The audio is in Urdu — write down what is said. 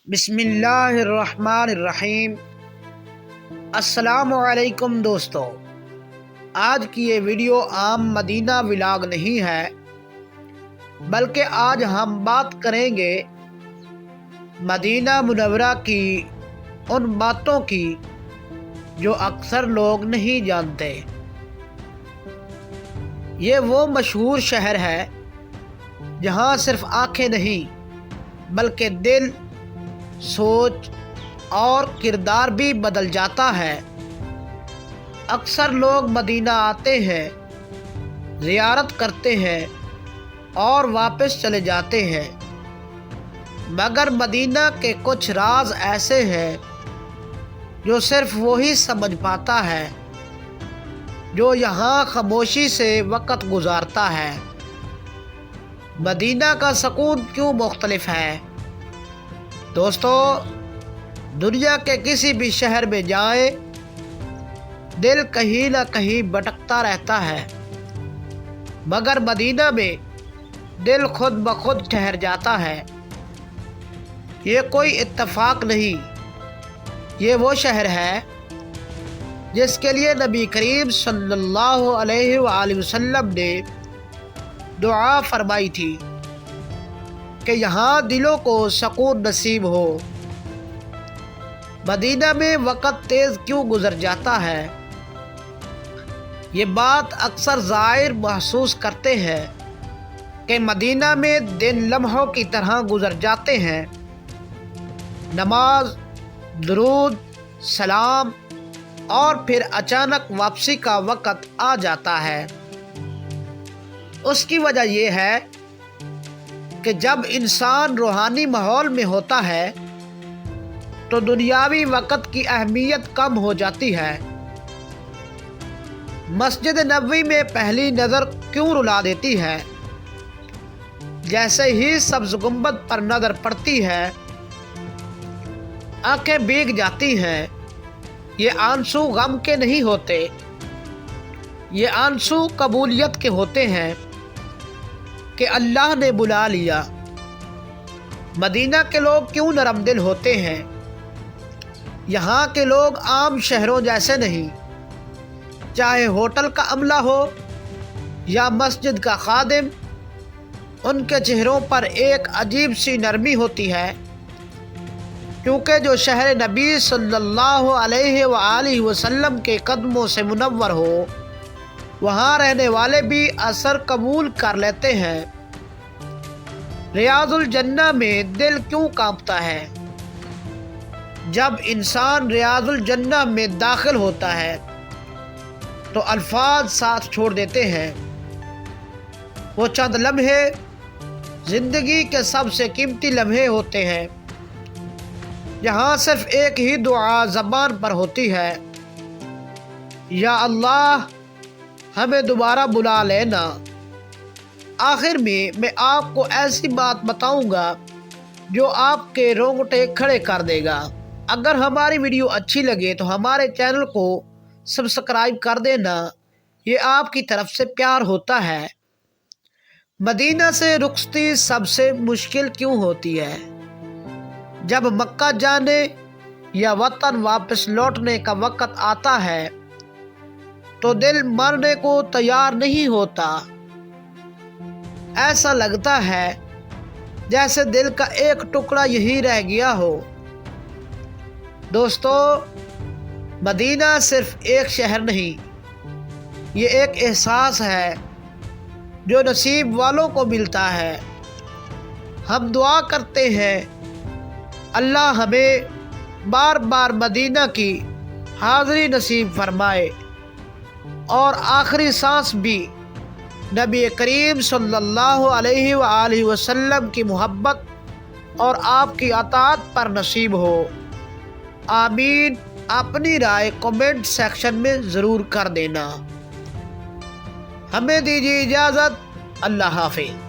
بسم اللہ الرحمن الرحیم۔ السلام علیکم دوستو، آج کی یہ ویڈیو عام مدینہ ولاگ نہیں ہے، بلکہ آج ہم بات کریں گے مدینہ منورہ کی ان باتوں کی جو اکثر لوگ نہیں جانتے۔ یہ وہ مشہور شہر ہے جہاں صرف آنکھیں نہیں بلکہ دل، سوچ اور کردار بھی بدل جاتا ہے۔ اکثر لوگ مدینہ آتے ہیں، زیارت کرتے ہیں اور واپس چلے جاتے ہیں، مگر مدینہ کے کچھ راز ایسے ہیں جو صرف وہی سمجھ پاتا ہے جو یہاں خاموشی سے وقت گزارتا ہے۔ مدینہ کا سکون کیوں مختلف ہے؟ دوستو، دنیا کے کسی بھی شہر میں جائیں، دل کہیں نہ کہیں بھٹکتا رہتا ہے، مگر مدینہ میں دل خود بخود ٹھہر جاتا ہے۔ یہ کوئی اتفاق نہیں، یہ وہ شہر ہے جس کے لیے نبی کریم صلی اللہ علیہ وآلہ وسلم نے دعا فرمائی تھی کہ یہاں دلوں کو سکون نصیب ہو۔ مدینہ میں وقت تیز کیوں گزر جاتا ہے؟ یہ بات اکثر زائر محسوس کرتے ہیں کہ مدینہ میں دن لمحوں کی طرح گزر جاتے ہیں۔ نماز، درود، سلام اور پھر اچانک واپسی کا وقت آ جاتا ہے۔ اس کی وجہ یہ ہے کہ جب انسان روحانی ماحول میں ہوتا ہے تو دنیاوی وقت کی اہمیت کم ہو جاتی ہے۔ مسجد نبوی میں پہلی نظر کیوں رلا دیتی ہے؟ جیسے ہی سبز گنبد پر نظر پڑتی ہے، آنکھیں بھیگ جاتی ہیں۔ یہ آنسو غم کے نہیں ہوتے، یہ آنسو قبولیت کے ہوتے ہیں کہ اللہ نے بلا لیا۔ مدینہ کے لوگ کیوں نرم دل ہوتے ہیں؟ یہاں کے لوگ عام شہروں جیسے نہیں، چاہے ہوٹل کا عملہ ہو یا مسجد کا خادم، ان کے چہروں پر ایک عجیب سی نرمی ہوتی ہے، کیونکہ جو شہر نبی صلی اللہ علیہ وآلہ وسلم کے قدموں سے منور ہو، وہاں رہنے والے بھی اثر قبول کر لیتے ہیں۔ ریاض الجنہ میں دل کیوں کانپتا ہے؟ جب انسان ریاض الجنہ میں داخل ہوتا ہے تو الفاظ ساتھ چھوڑ دیتے ہیں۔ وہ چند لمحے زندگی کے سب سے قیمتی لمحے ہوتے ہیں، یہاں صرف ایک ہی دعا زبان پر ہوتی ہے، یا اللہ ہمیں دوبارہ بلا لینا۔ آخر میں آپ کو ایسی بات بتاؤں گا جو آپ کے رونگٹے کھڑے کر دے گا۔ اگر ہماری ویڈیو اچھی لگے تو ہمارے چینل کو سبسکرائب کر دینا، یہ آپ کی طرف سے پیار ہوتا ہے۔ مدینہ سے رخصتی سب سے مشکل کیوں ہوتی ہے؟ جب مکہ جانے یا وطن واپس لوٹنے کا وقت آتا ہے تو دل مرنے کو تیار نہیں ہوتا۔ ایسا لگتا ہے جیسے دل کا ایک ٹکڑا یہی رہ گیا ہو۔ دوستو، مدینہ صرف ایک شہر نہیں، یہ ایک احساس ہے جو نصیب والوں کو ملتا ہے۔ ہم دعا کرتے ہیں اللہ ہمیں بار بار مدینہ کی حاضری نصیب فرمائے اور آخری سانس بھی نبی کریم صلی اللہ علیہ وآلہ وسلم کی محبت اور آپ کی اطاعت پر نصیب ہو۔ آمین۔ اپنی رائے کمنٹ سیکشن میں ضرور کر دینا۔ ہمیں دیجیے اجازت۔ اللہ حافظ۔